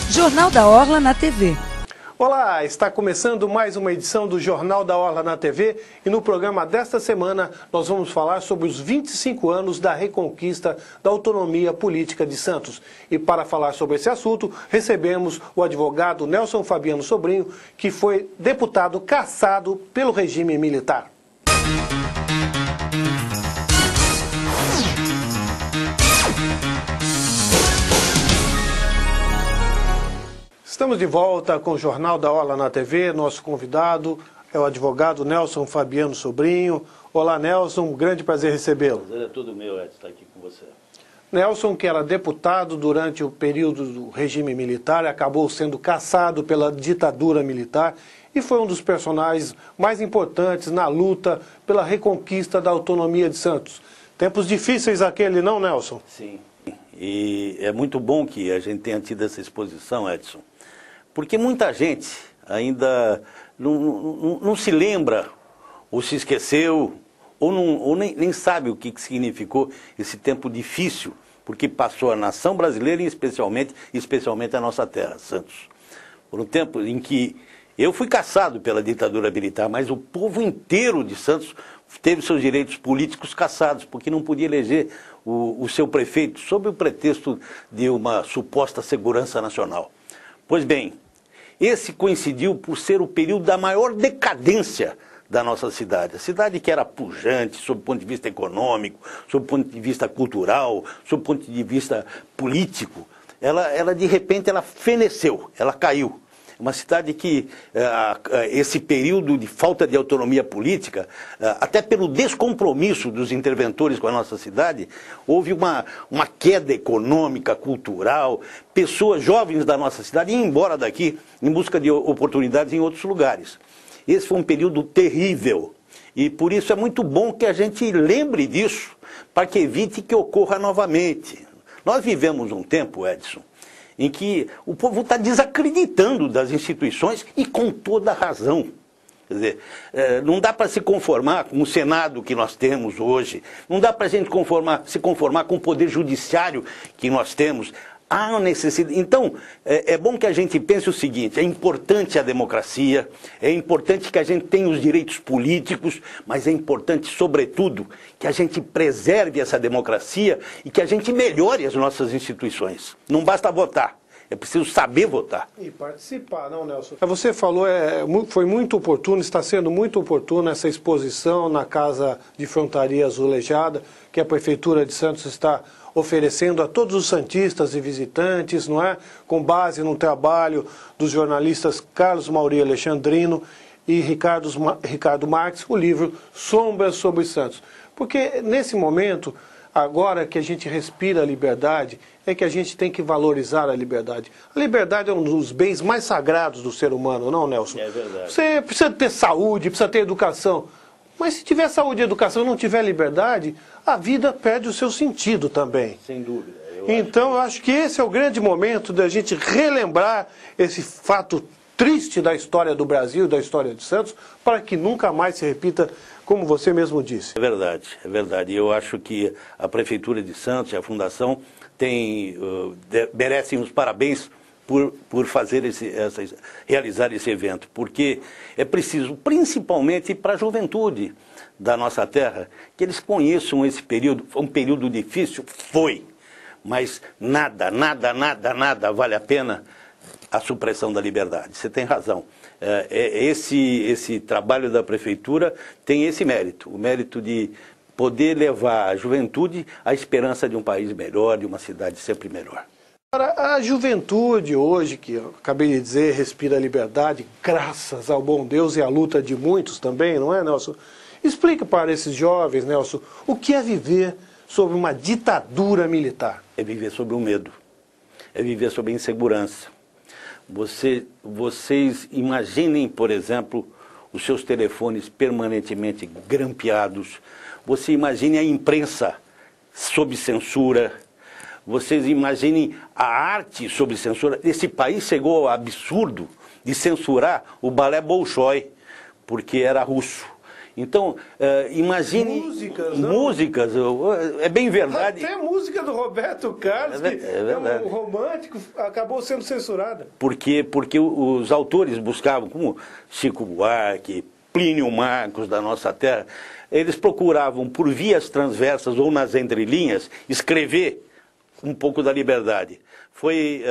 Jornal da Orla na TV. Olá, está começando mais uma edição do Jornal da Orla na TV e no programa desta semana nós vamos falar sobre os 25 anos da reconquista da autonomia política de Santos. E para falar sobre esse assunto, recebemos o advogado Nelson Fabiano Sobrinho, que foi deputado cassado pelo regime militar. Estamos de volta com o Jornal da Orla na TV. Nosso convidado é o advogado Nelson Fabiano Sobrinho. Olá, Nelson, um grande prazer recebê-lo. O prazer é todo meu, Edson, estar aqui com você. Nelson, que era deputado durante o período do regime militar, acabou sendo cassado pela ditadura militar e foi um dos personagens mais importantes na luta pela reconquista da autonomia de Santos. Tempos difíceis aquele, não, Nelson? Sim, e é muito bom que a gente tenha tido essa exposição, Edson, porque muita gente ainda não se lembra, ou se esqueceu, ou nem sabe o que significou esse tempo difícil, porque passou a nação brasileira e especialmente a nossa terra, Santos. Por um tempo em que eu fui cassado pela ditadura militar, mas o povo inteiro de Santos teve seus direitos políticos cassados, porque não podia eleger o seu prefeito, sob o pretexto de uma suposta segurança nacional. Pois bem, esse coincidiu por ser o período da maior decadência da nossa cidade. A cidade que era pujante, sob o ponto de vista econômico, sob o ponto de vista cultural, sob o ponto de vista político, ela de repente ela feneceu, ela caiu. Uma cidade que, esse período de falta de autonomia política, até pelo descompromisso dos interventores com a nossa cidade, houve uma queda econômica, cultural, pessoas jovens da nossa cidade iam embora daqui em busca de oportunidades em outros lugares. Esse foi um período terrível e por isso é muito bom que a gente lembre disso, para que evite que ocorra novamente. Nós vivemos um tempo, Edson, em que o povo está desacreditando das instituições e com toda razão. Quer dizer, não dá para se conformar com o Senado que nós temos hoje, não dá para a gente se conformar com o poder judiciário que nós temos. Há necessidade. Então, é bom que a gente pense o seguinte: é importante a democracia, é importante que a gente tenha os direitos políticos, mas é importante, sobretudo, que a gente preserve essa democracia e que a gente melhore as nossas instituições. Não basta votar, é preciso saber votar. E participar, não, Nelson? Você falou, foi muito oportuno, está sendo muito oportuno essa exposição na Casa de Frontaria Azulejada, que a Prefeitura de Santos está oferecendo a todos os santistas e visitantes, não é? Com base no trabalho dos jornalistas Carlos Mauri Alexandrino e Ricardo Marques, o livro Sombras sobre Santos. Porque nesse momento, agora que a gente respira a liberdade, é que a gente tem que valorizar a liberdade. A liberdade é um dos bens mais sagrados do ser humano, não, Nelson? É verdade. Você precisa ter saúde, precisa ter educação. Mas se tiver saúde e educação e não tiver liberdade, a vida perde o seu sentido também. Sem dúvida. Eu acho que esse é o grande momento da gente relembrar esse fato triste da história do Brasil, da história de Santos, para que nunca mais se repita, como você mesmo disse. É verdade, é verdade. Eu acho que a Prefeitura de Santos e a Fundação merecem os parabéns por fazer realizar esse evento, porque é preciso, principalmente para a juventude da nossa terra, que eles conheçam esse período. Foi um período difícil? Foi, mas nada vale a pena a supressão da liberdade. Você tem razão. Esse trabalho da Prefeitura tem esse mérito, o mérito de poder levar a juventude à esperança de um país melhor, de uma cidade sempre melhor. A juventude hoje, que eu acabei de dizer, respira liberdade, graças ao bom Deus e à luta de muitos também, não é, Nelson? Explica para esses jovens, Nelson, o que é viver sob uma ditadura militar? É viver sob o medo, é viver sob a insegurança. Vocês imaginem, por exemplo, os seus telefones permanentemente grampeados. Você imagine a imprensa sob censura. Vocês imaginem a arte sob censura. Esse país chegou ao absurdo de censurar o balé Bolshoi, porque era russo. Então, imagine... Músicas, não? Músicas, é bem verdade. Até a música do Roberto Carlos, que é verdade. um romântico, acabou sendo censurada. Porque os autores buscavam, como Chico Buarque, Plínio Marcos da nossa terra, eles procuravam, por vias transversas ou nas entrelinhas, escrever um pouco da liberdade. Foi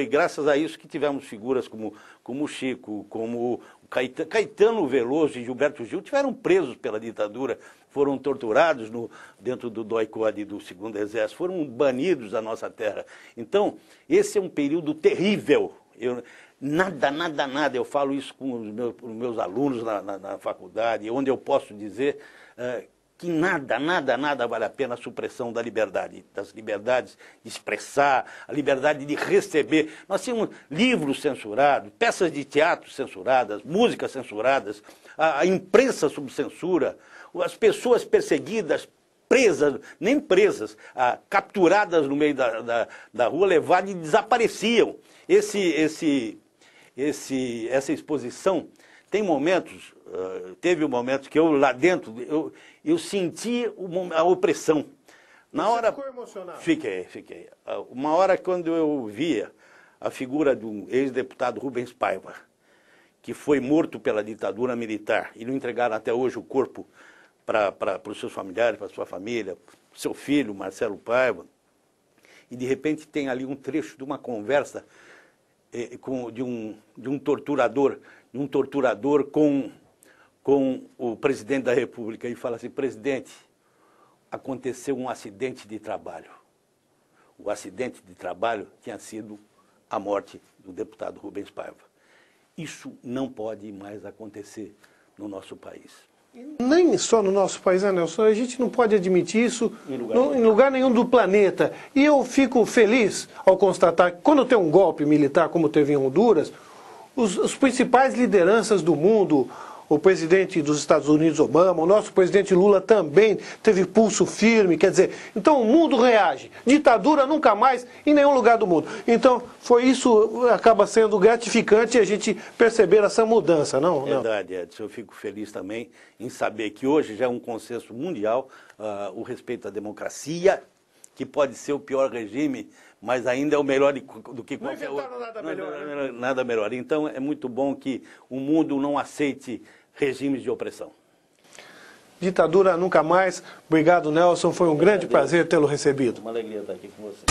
graças a isso que tivemos figuras como Chico, como Caetano Veloso e Gilberto Gil, tiveram presos pela ditadura, foram torturados dentro do DOI-CODE do Segundo Exército, foram banidos da nossa terra. Então, esse é um período terrível. Nada, eu falo isso com os meus alunos na faculdade, onde eu posso dizer que nada vale a pena a supressão da liberdade, das liberdades de expressar, a liberdade de receber. Nós tínhamos livros censurados, peças de teatro censuradas, músicas censuradas, a imprensa sob censura, as pessoas perseguidas, presas, nem presas, capturadas no meio da rua, levadas e desapareciam. Essa exposição tem momentos, teve momentos que eu lá dentro, eu senti a opressão. Você ficou emocionado? Fiquei. Uma hora quando eu via a figura do ex-deputado Rubens Paiva, que foi morto pela ditadura militar, e não entregaram até hoje o corpo para os seus familiares, para a sua família, seu filho, Marcelo Paiva, e de repente tem ali um trecho de uma conversa de um torturador com o presidente da República, e fala assim: presidente, aconteceu um acidente de trabalho. O acidente de trabalho tinha sido a morte do deputado Rubens Paiva. Isso não pode mais acontecer no nosso país. Nem só no nosso país, né, Nelson? A gente não pode admitir isso em lugar nenhum do planeta. E eu fico feliz ao constatar que quando tem um golpe militar, como teve em Honduras, os principais lideranças do mundo, o presidente dos Estados Unidos, Obama, o nosso presidente Lula também teve pulso firme, quer dizer, então o mundo reage. Ditadura nunca mais em nenhum lugar do mundo. Então, isso acaba sendo gratificante a gente perceber essa mudança, não? Verdade, Edson. Eu fico feliz também em saber que hoje já é um consenso mundial o respeito à democracia, que pode ser o pior regime, mas ainda é o melhor do que qualquer outro. Não inventaram nada melhor. Nada melhor. Então, é muito bom que o mundo não aceite regimes de opressão. Ditadura nunca mais. Obrigado, Nelson. Foi um grande prazer tê-lo recebido. Uma alegria estar aqui com você.